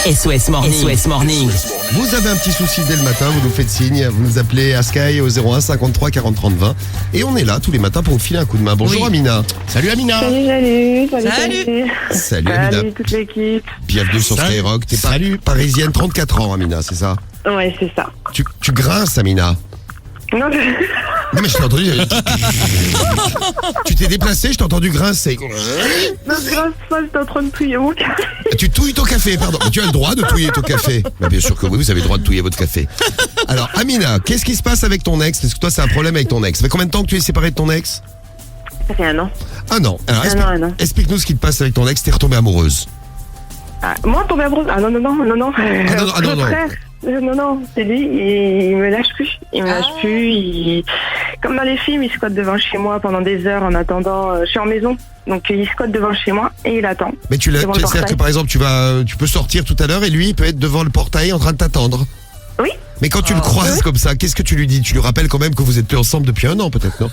SOS Morning. SOS Morning. Vous avez un petit souci dès le matin, vous nous faites signe, vous nous appelez à Sky au 01 53 40 30 20 et on est là tous les matins pour vous filer un coup de main. Bonjour Amina. Salut Amina. Salut Amina. Salut toute l'équipe. Bienvenue sur Skyrock. T'es parisienne, 34 ans Amina, c'est ça? Ouais, c'est ça. Tu grinces Amina. Non, Non mais je t'ai entendu. Tu t'es déplacé, je t'ai entendu grincer. non, grâce pas, j'étais en train de touiller mon café. Tu touilles ton café, pardon. Mais tu as le droit de touiller ton café. Bah, bien sûr que oui, vous avez le droit de touiller votre café. Alors Amina, qu'est-ce qui se passe avec ton ex? Est-ce que toi c'est un problème avec ton ex? Ça fait combien de temps que tu es séparée de ton ex? Ça fait 1 an. Un an. Alors Un an. explique-nous ce qui te passe avec ton ex, t'es retombée amoureuse. Ah, moi, tombé amoureuse. Ah non. non. Frère. Non, c'est lui, il me lâche plus. Il me lâche plus. Comme dans les films, il squatte devant chez moi pendant des heures en attendant. Je suis en maison, donc il squatte devant chez moi et il attend. Mais c'est-à-dire que par exemple, tu peux sortir tout à l'heure et lui, il peut être devant le portail en train de t'attendre. Oui. Mais quand tu le croises comme ça, qu'est-ce que tu lui dis? Tu lui rappelles quand même que vous êtes plus ensemble depuis 1 an, peut-être, non?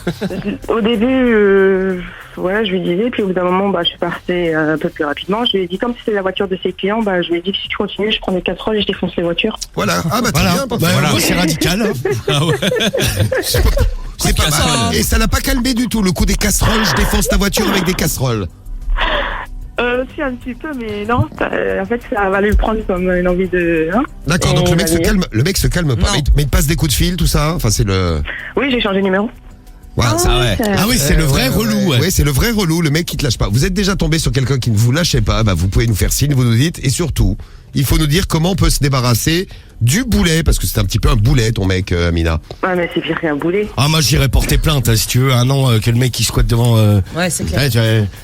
Au début, voilà, je lui disais, puis au bout d'un moment, je suis partie un peu plus rapidement. Je lui ai dit, comme c'était la voiture de ses clients, je lui ai dit que si tu continues, je prends des casseroles et je défonce les voitures. Voilà. Ah bah très bien. Voilà. C'est radical. Hein. Ah ouais. C'est pas mal. Et ça l'a pas calmé du tout, le coup des casseroles, je défonce ta voiture avec des casseroles. Si, un petit peu, mais non. En fait, ça va lui prendre comme une envie de... Hein. D'accord, donc le mec se calme pas. Mais il te passe des coups de fil, tout ça. Enfin, c'est le... Oui, j'ai changé de numéro. Voilà, Ah oui, c'est le vrai relou. Oui, c'est le vrai relou, le mec qui te lâche pas. Vous êtes déjà tombé sur quelqu'un qui ne vous lâchait pas, vous pouvez nous faire signe, vous nous dites. Et surtout, il faut nous dire comment on peut se débarrasser du boulet, parce que c'est un petit peu un boulet, ton mec, Amina. Ouais, mais c'est pire qu'un boulet. Ah, moi j'irais porter plainte, si tu veux, 1 an que le mec qui squatte devant. Ouais, c'est clair. Tu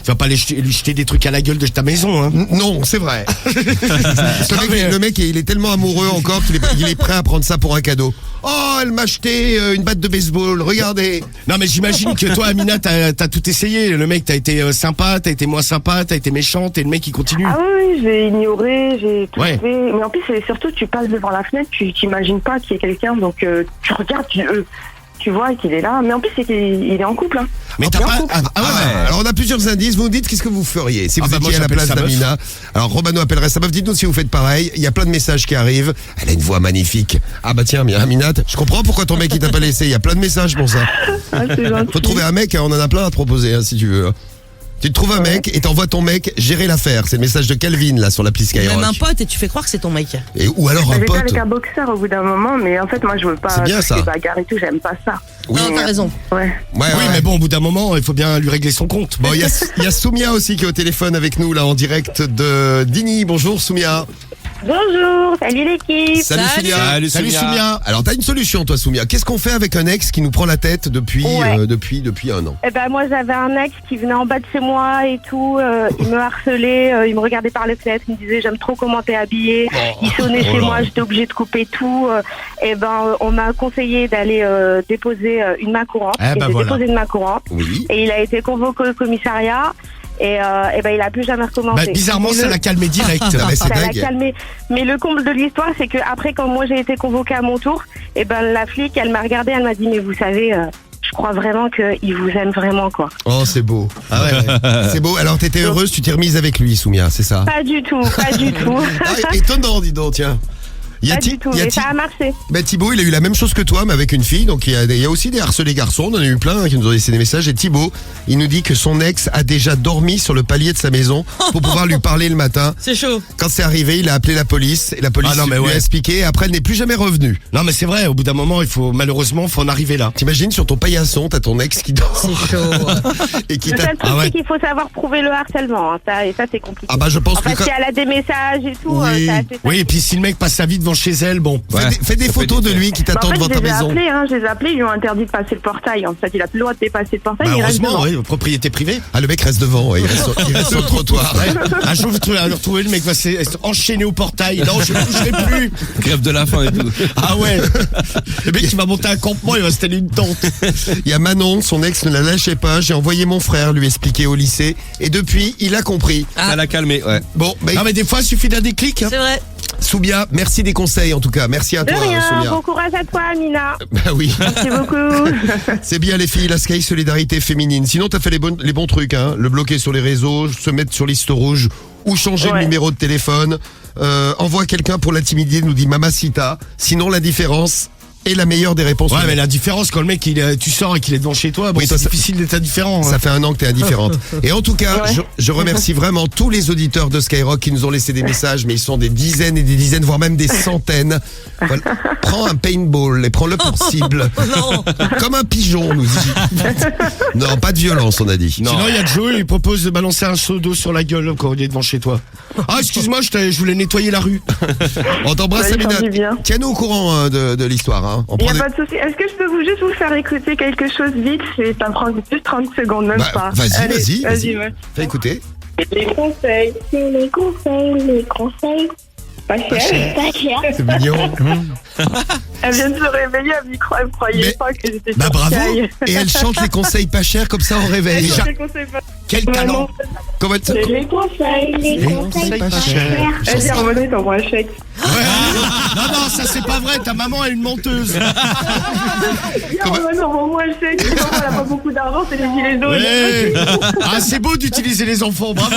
vas pas lui jeter des trucs à la gueule de ta maison, hein. Non, c'est vrai. Le mec, il est tellement amoureux encore qu'il est prêt à prendre ça pour un cadeau. Oh, elle m'a acheté une batte de baseball, regardez. Non, mais j'imagine que toi, Amina, t'as tout essayé. Le mec, t'as été sympa, t'as été moins sympa, t'as été méchante, et le mec, il continue. Ah oui, j'ai ignoré, j'ai tout Ouais. fait. Mais en plus, c'est surtout, tu passes devant la fenêtre, tu t'imagines pas qu'il y ait quelqu'un, donc tu regardes, tu vois qu'il est là. Mais en plus, c'est qu'il est en couple. Hein. Mais t'as pas. Alors on a plusieurs indices, vous nous dites qu'est-ce que vous feriez si vous moi, étiez à la j'appelle place sa meuf. d'Amina. Alors Romano appellerait sa meuf, dites-nous si vous faites pareil, il y a plein de messages qui arrivent, elle a une voix magnifique. Ah bah tiens, Amina, je comprends pourquoi ton mec il t'a pas laissé, il y a plein de messages pour ça. Ah, c'est gentil. Faut trouver un mec, on en a plein à te proposer si tu veux. Tu te trouves un mec et t'envoies ton mec gérer l'affaire. C'est le message de Calvin là sur l'appli Skyrock. Même un pote et tu fais croire que c'est ton mec. Ou alors un J'étais pote. avec un boxeur au bout d'un moment, mais en fait, moi, je veux pas C'est bien, ça. les bagarres et tout, j'aime pas ça. Oui. Non, t'as raison. Ouais. Ouais, Oui, mais bon, au bout d'un moment, il faut bien lui régler son compte. Bon, il y a Soumia aussi qui est au téléphone avec nous là en direct de Digny. Bonjour Soumia. Bonjour, salut l'équipe. Salut Soumia. Salut Soumia. Alors t'as une solution toi Soumia. Qu'est-ce qu'on fait avec un ex qui nous prend la tête depuis Ouais. depuis 1 an? Eh ben moi j'avais un ex qui venait en bas de chez moi et tout, il me harcelait, il me regardait par les fenêtres, il me disait j'aime trop comment t'es habillée, il sonnait chez moi, j'étais obligée de couper tout. On m'a conseillé d'aller déposer une main courante. Eh ben J'ai voilà. déposé une main courante Oui. et il a été convoqué au commissariat et il a plus jamais recommencé. Bizarrement, ça l'a calmé direct. Ah, mais c'est Ça l'a dingue. calmé. Mais le comble de l'histoire, c'est que après, quand moi j'ai été convoquée à mon tour, la flic, elle m'a regardée, elle m'a dit, mais vous savez, je crois vraiment qu'il vous aime vraiment, quoi. Oh c'est beau. Ah ouais. C'est beau. Alors t'étais heureuse, tu t'es remise avec lui Soumia, c'est ça? Pas du tout, pas du tout. Ah, étonnant dis donc tiens. Pas du tout, mais ça a marché. Thibaut, il a eu la même chose que toi, mais avec une fille. Donc il y a aussi des harcelés garçons. On en a eu plein qui nous ont laissé des messages. Et Thibaut, il nous dit que son ex a déjà dormi sur le palier de sa maison pour pouvoir lui parler le matin. C'est chaud. Quand c'est arrivé, il a appelé la police. Et la police lui a expliqué. Et après, elle n'est plus jamais revenue. Non, mais c'est vrai, au bout d'un moment, malheureusement, faut en arriver là. T'imagines sur ton paillasson, t'as ton ex qui dort. C'est chaud. Et qui Le t'a. seul truc, c'est qu'il faut savoir prouver le harcèlement. Hein. Ça, c'est compliqué. Ah bah je pense Enfin, que. si elle a des messages et tout, Oui. c'est assez Oui, et puis si le mec passe sa vie devant chez elle, bon. Fais des photos de lui qui t'attend devant ta maison. Je les ai appelés, ils lui ont interdit de passer le portail. En fait, il a plus le droit de dépasser le portail, Bah, il reste heureusement, devant. oui, propriété privée. Ah le mec reste devant, ouais, il reste sur le trottoir. Un jour, vous allez le retrouver, le mec va s'enchaîner au portail. Non, je ne bougerai plus. Grève de la faim et tout. Ah ouais. Le mec, il va monter un campement, il va installer une tente. Il y a Manon, son ex ne la lâchait pas. J'ai envoyé mon frère lui expliquer au lycée. Et depuis, il a compris. Ça l'a calmé, ouais. Bon, Non, mais des fois, il suffit d'un déclic. Hein. C'est vrai. Soumia, merci des conseils en tout cas. Merci à De toi, rien, Soumia. bon courage à toi, Amina. Bah oui, Merci beaucoup. c'est bien les filles, la Sky Solidarité Féminine. Sinon, t'as fait les bons trucs, hein. Le bloquer sur les réseaux, se mettre sur liste rouge ou changer le Ouais. numéro de téléphone. envoie quelqu'un pour l'intimider, nous dit Mamacita. Sinon, l'indifférence est la meilleure des réponses. Ouais, mais la différence quand le mec, tu sors et qu'il est devant chez toi, bon, Oui, c'est ça- difficile d'être indifférent. Ça hein. fait un an que t'es indifférente. Et en tout cas, Ouais. je remercie vraiment tous les auditeurs de Skyrock qui nous ont laissé des messages, mais ils sont des dizaines et des dizaines, voire même des centaines. Voilà. Prends un paintball et prends-le pour cible. Non. Comme un pigeon, nous dit. Non, pas de violence, on a dit. Sinon, il y a Joe, il propose de balancer un seau d'eau sur la gueule quand il est devant chez toi. Ah, excuse-moi, je voulais nettoyer la rue. On t'embrasse, Ouais, il Amina. fait du bien. Tiens-nous au courant de l'histoire. Hein. On Il n'y prend a des- pas de souci. Est-ce que je peux juste vous faire écouter quelque chose vite? Ça me prend juste 30 secondes, même Bah, pas. vas-y, Allez, vas-y. ouais. Fais écouter. Les conseils. C'est les conseils. Pas cher. Pas cher. C'est mignon. Elle vient de se réveiller à micro. Elle ne croyait Mais- pas que j'étais Bah sur bravo. Sky. Et elle chante les conseils pas chers comme ça au réveil. Elle les conseils pas Quel Vraiment. talent. Comment elle C'est les Conseils. Les conseils pas chers. Elle dit Remonée, t'envoies un chèque. Non, ça c'est pas vrai, ta maman est une menteuse. Remonée, envoie-moi un chèque. Sinon, elle n'a pas beaucoup d'argent, c'est les gilets jaunes. Ouais. Ah, c'est beau d'utiliser les enfants, bravo.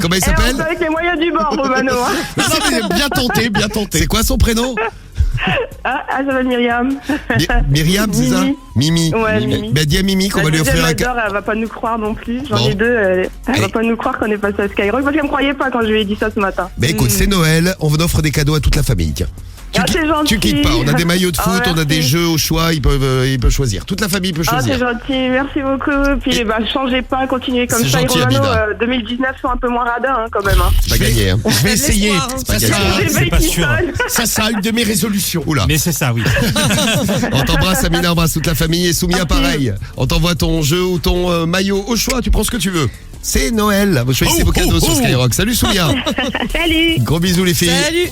Comment elle Et on s'appelle fait avec les moyens du bord, Romano. Hein. Non, mais bien tenté, bien tenté. C'est quoi son prénom? Ah, elle s'appelle Myriam. Myriam, c'est ça? Mimi. Ouais, Mimi. Bah dis à Mimi qu'on va La lui offrir deuxième un cadeau. adore, elle va pas nous croire non plus. J'en Bon. ai deux, elle Allez. va pas nous croire qu'on est passé à Skyrock parce qu'elle me croyait pas quand je lui ai dit ça ce matin. Bah écoute, c'est Noël, on vous offre des cadeaux à toute la famille. Tiens. Ah, c'est gentil. Tu quittes pas, on a des maillots de Ah, foot, on a merci. des jeux au choix, ils peuvent choisir. Toute la famille peut Ah, c'est choisir. gentil, merci beaucoup. Puis, bah, changez pas, continuez comme C'est ça. Et gentil, Romano, Amina. 2019 sont un peu moins radins, hein, quand même. Hein. C'est pas gagné. Hein. Je vais essayer. l'espoir, hein. Ça C'est sera, Les c'est mecs pas qui sûr. sonnent. ça sera une de mes résolutions. Oula. Mais c'est ça, oui. On t'embrasse, Amina, on embrasse toute la famille. Et Soumia, pareil. On t'envoie ton jeu ou ton maillot au choix, tu prends ce que tu veux. C'est Noël. Vous choisissez Oh, vos cadeaux oh, sur oh. Skyrock. Salut Soumia. Salut. Gros bisous les filles. Salut.